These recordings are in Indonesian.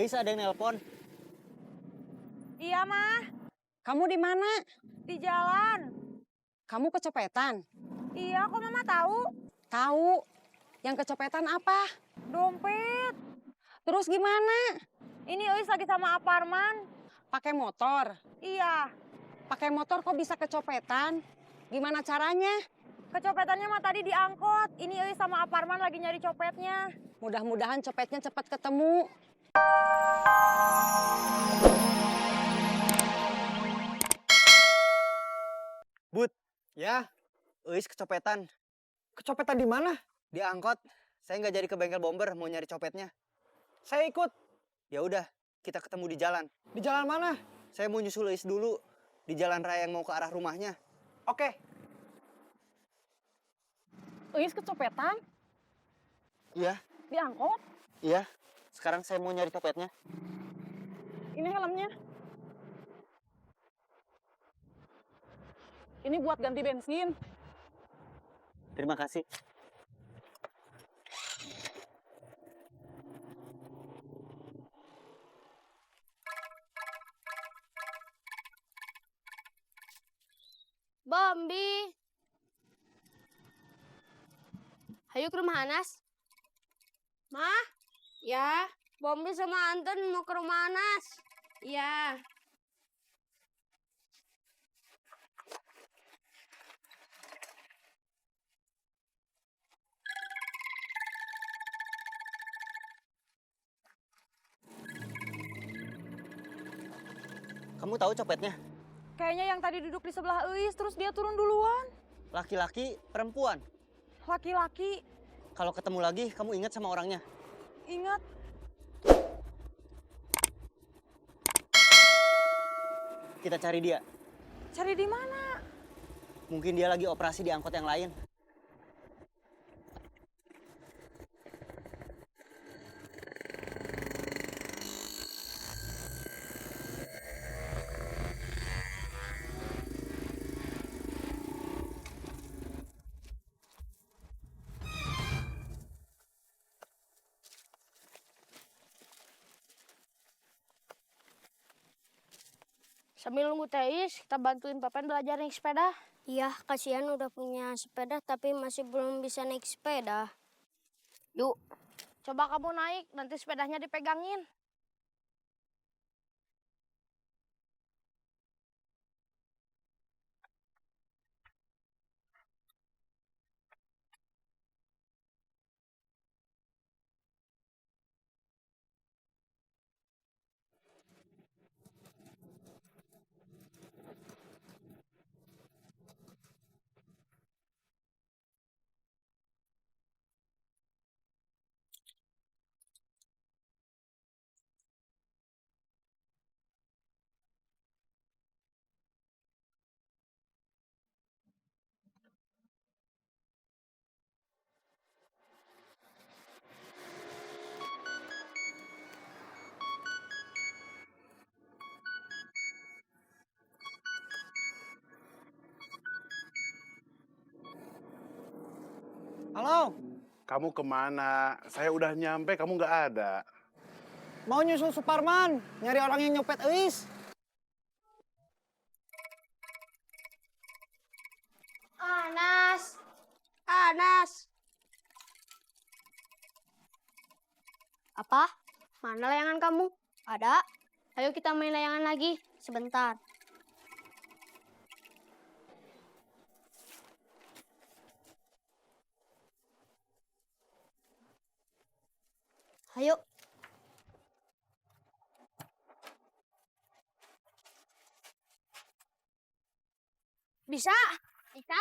Eis ada yang nelpon. Iya, Mah. Kamu di mana? Di jalan. Kamu kecopetan? Iya, kok Mama tahu? Tahu. Yang kecopetan apa? Dompet. Terus gimana? Ini Eis lagi sama Aparman. Pakai motor? Iya. Pakai motor kok bisa kecopetan? Gimana caranya? Kecopetannya mah tadi diangkut. Ini Eis sama Aparman lagi nyari copetnya. Mudah-mudahan copetnya cepat ketemu. But, ya, Eis kecopetan. Kecopetan di mana? Di angkot. Saya nggak jadi ke bengkel bomber, mau nyari copetnya. Saya ikut. Ya udah, kita ketemu di jalan. Di jalan mana? Saya mau nyusul Eis dulu di jalan raya yang mau ke arah rumahnya. Oke. Eis kecopetan? Iya, Di angkot? iya. Sekarang saya mau nyari copetnya. Ini helmnya. Ini buat ganti bensin. Terima kasih. Bombi. Ayo ke rumah Anas. Mah? Ya. Bombi sama Anton mau ke rumah Anas. Ya. Kamu tahu copetnya? Kayaknya yang tadi duduk di sebelah Eis, terus dia turun duluan. Laki-laki, perempuan. Laki-laki. Kalau ketemu lagi, kamu ingat sama orangnya. Ingat. Kita cari dia. Cari di mana? Mungkin dia lagi operasi di angkot yang lain. Sambil nunggu Teis, kita bantuin Papen belajar naik sepeda. Iya, kasihan udah punya sepeda tapi masih belum bisa naik sepeda. Yuk, coba kamu naik, nanti sepedanya dipegangin. Halo, Kamu kemana? Saya udah nyampe, kamu nggak ada. mau nyusul Suparman, nyari orang yang nyopet Eis. Anas, Anas. Apa? Mana layangan kamu? Ada. Ayo kita main layangan lagi, sebentar. Ayo. Bisa? Bisa.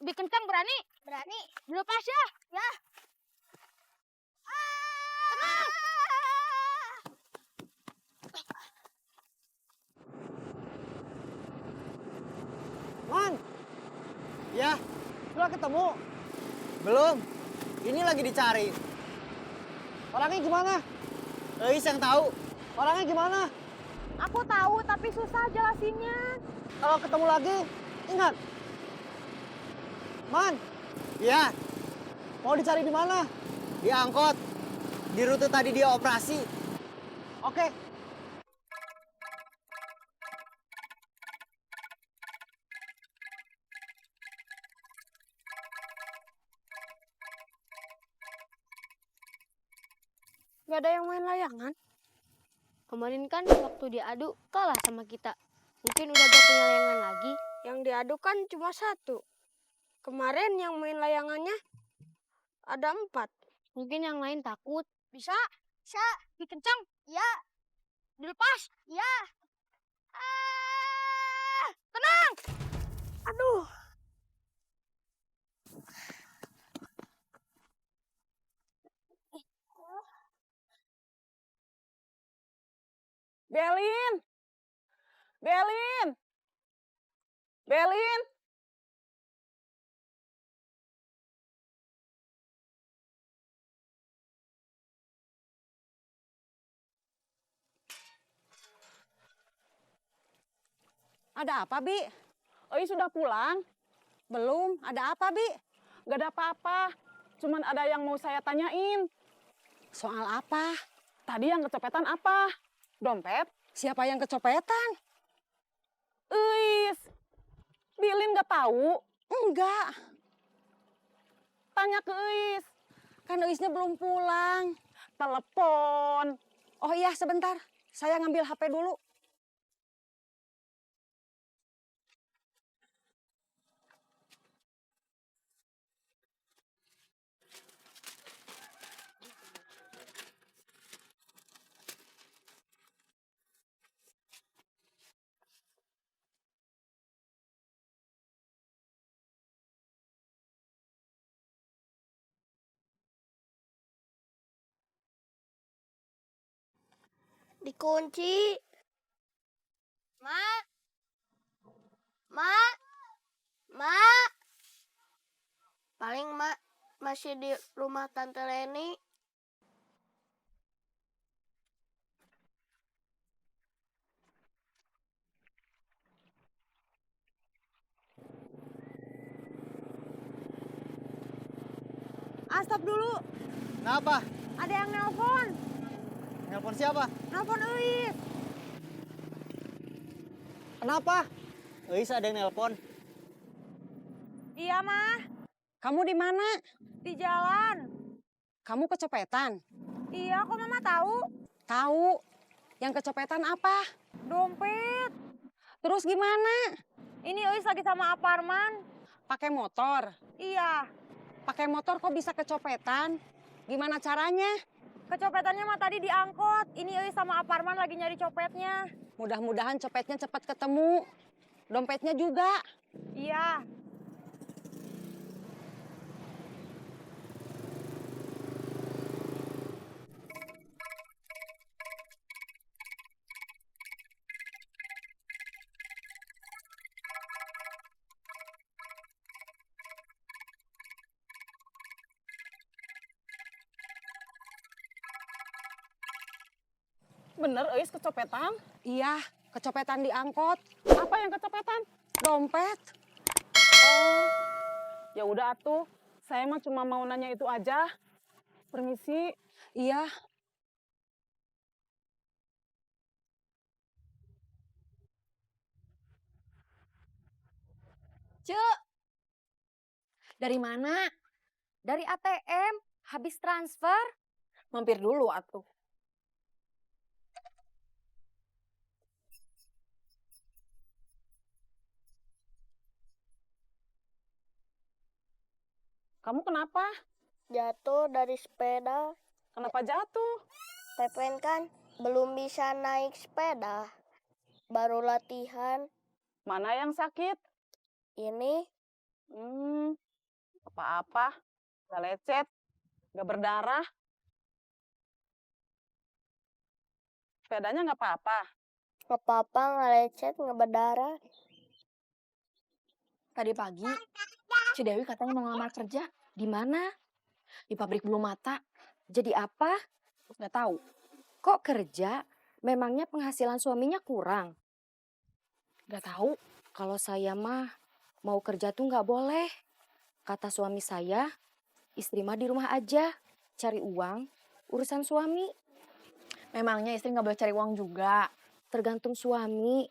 Lebih kencang berani? Berani. Dilepas ya? Ya. Tenang. Man, Ya, udah ketemu. belum. Ini lagi dicari. Orangnya gimana? Eis yang tahu. Orangnya gimana? Aku tahu, tapi susah jelasinnya. Kalau ketemu lagi, ingat. Man, Ya, mau dicari di mana? di angkot. Di rute tadi dia operasi. Oke. Gak ada yang main layangan. Kemarin kan waktu diadu kalah sama kita. Mungkin udah gak punya layangan lagi. Yang diadu kan cuma satu. Kemarin yang main layangannya ada 4. Mungkin yang lain takut. Bisa? Bisa. Dikencang? Ya. Dilepas? Ya. Tenang! Aduh. Belin! Belin! Belin! Ada apa, Bi? Oi sudah pulang? Belum. Ada apa, Bi? Gak ada apa-apa. Cuman ada yang mau saya tanyain. Soal apa? Tadi yang kecopetan apa? Dompet? Siapa yang kecopetan? Eis. Bilin gak tahu? Enggak. Tanya ke Eis. Kan Eisnya belum pulang. Telepon. Oh iya, sebentar. Saya ngambil HP dulu. Dikunci. Ma? Ma? Ma? Paling Mak masih di rumah Tante Leni. Stop dulu. Kenapa? Ada yang nelpon. Nelpon siapa? Nelpon Eis. Kenapa? Eis ada yang nelpon. Iya, Mah. Kamu di mana? Di jalan. Kamu kecopetan? Iya, kok Mama tahu? Tahu. Yang kecopetan apa? Dompet. Terus gimana? Ini Eis lagi sama Aparman. Pakai motor? Iya. Pakai motor kok bisa kecopetan? Gimana caranya? Kecopetannya mah tadi diangkut. Ini Eis sama Aparman lagi nyari copetnya. Mudah-mudahan copetnya cepat ketemu. Dompetnya juga. Iya. Bener Eis kecopetan? Iya, kecopetan di angkot. Apa yang kecopetan? Dompet. Oh, ya udah atuh. Saya mah cuma mau nanya itu aja. Permisi. Iya. Cuk. Dari mana? Dari ATM. Habis transfer. Mampir dulu atuh. Kamu kenapa? Jatuh dari sepeda. Kenapa jatuh? Pepen kan belum bisa naik sepeda. Baru latihan. Mana yang sakit? Ini Apa-apa. Gak lecet. Gak berdarah. Sepedanya nggak apa-apa. nggak apa-apa, nggak lecet, nggak berdarah. Tadi pagi, si Dewi katanya mau ngelamar kerja. Di mana? Di pabrik bulu mata. Jadi apa? Nggak tahu. Kok kerja? Memangnya penghasilan suaminya kurang? Nggak tahu. Kalau saya mah mau kerja tuh nggak boleh. Kata suami saya, istri mah di rumah aja, cari uang. urusan suami. Memangnya istri nggak boleh cari uang juga? Tergantung suami.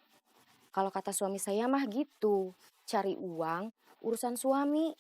Kalau kata suami saya mah gitu, cari uang urusan suami.